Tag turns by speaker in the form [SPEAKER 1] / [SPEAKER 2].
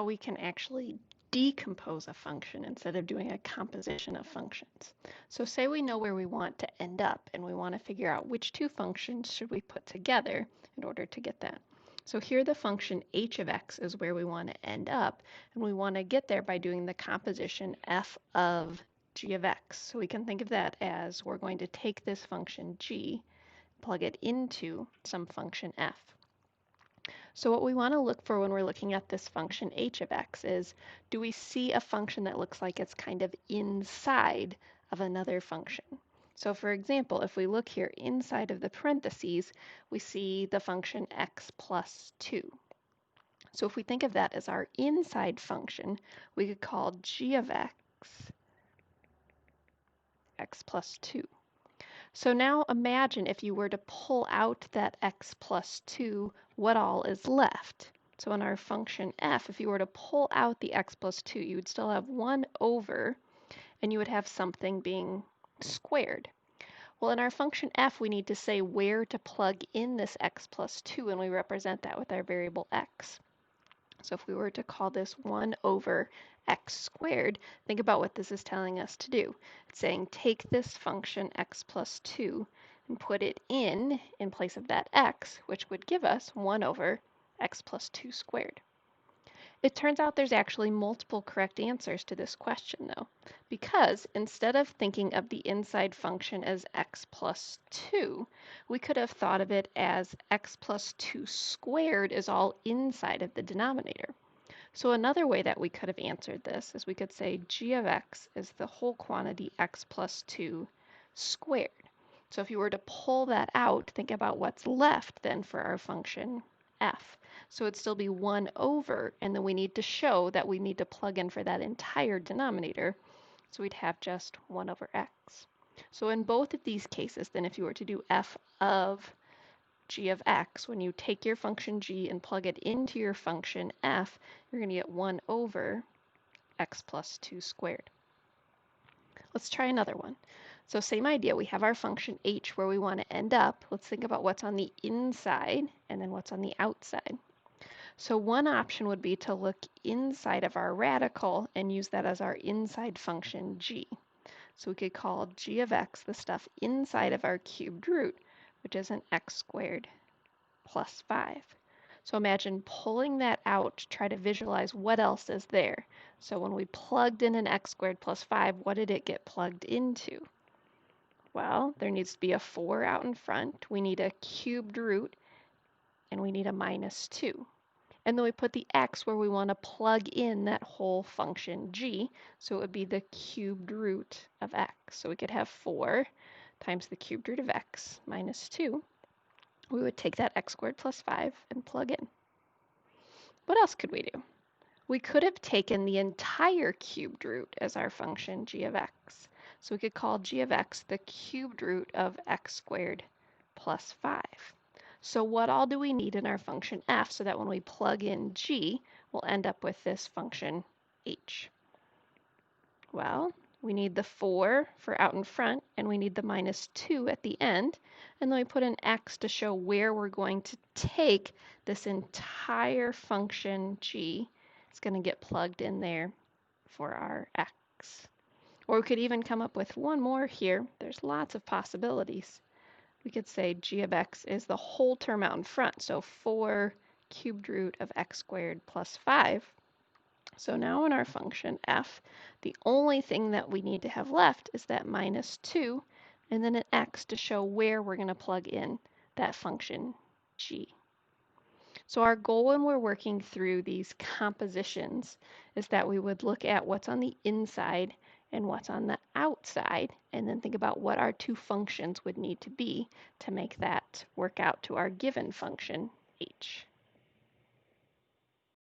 [SPEAKER 1] how we can actually decompose a function instead of doing a composition of functions. So say we know where we want to end up and we want to figure out which two functions should we put together in order to get that. So here the function h of x is where we want to end up, and we want to get there by doing the composition f of g of x. So we can think of that as we're going to take this function g, plug it into some function f. So what we want to look for when we're looking at this function h of x is, do we see a function that looks like it's kind of inside of another function? So for example, if we look here inside of the parentheses, we see the function x plus 2. So if we think of that as our inside function, we could call g of x x plus 2. So now imagine if you were to pull out that x plus 2, what all is left? So in our function f, if you were to pull out the x plus 2, you would still have 1 over, and you would have something being squared. Well, in our function f, we need to say where to plug in this x plus 2, and we represent that with our variable x. So if we were to call this 1 over x squared, think about what this is telling us to do. It's saying take this function x plus 2 and put it in place of that x, which would give us 1 over x plus 2 squared. It turns out there's actually multiple correct answers to this question though, because instead of thinking of the inside function as x plus 2, we could have thought of it as x plus 2 squared is all inside of the denominator. So another way that we could have answered this is we could say g of x is the whole quantity x plus 2 squared. So if you were to pull that out, think about what's left then for our function f. So it'd still be 1 over, and then we need to show that we need to plug in for that entire denominator. So we'd have just 1 over x. So in both of these cases, then if you were to do f of g of x, when you take your function g and plug it into your function f, you're going to get 1 over x plus 2 squared. Let's try another one. So same idea, we have our function h where we want to end up. Let's think about what's on the inside and then what's on the outside. So one option would be to look inside of our radical and use that as our inside function g. So we could call g of x the stuff inside of our cubed root, which is an x squared plus 5. So imagine pulling that out to try to visualize what else is there. So when we plugged in an x squared plus 5, what did it get plugged into? Well, there needs to be a 4 out in front. We need a cubed root, and we need a minus 2. And then we put the x where we want to plug in that whole function g. So it would be the cubed root of x. So we could have 4 times the cubed root of x minus 2. We would take that x squared plus 5 and plug in. What else could we do? We could have taken the entire cubed root as our function g of x. So we could call g of x the cubed root of x squared plus 5. So what all do we need in our function f so that when we plug in g, we'll end up with this function h? Well, we need the 4 for out in front, and we need the minus 2 at the end. And then we put an x to show where we're going to take this entire function g. It's going to get plugged in there for our x. Or we could even come up with one more here. There's lots of possibilities. We could say g of x is the whole term out in front, so 4 cubed root of x squared plus 5. So now in our function f, the only thing that we need to have left is that minus 2, and then an x to show where we're going to plug in that function g. So our goal when we're working through these compositions is that we would look at what's on the inside and what's on the outside, and then think about what our two functions would need to be to make that work out to our given function h.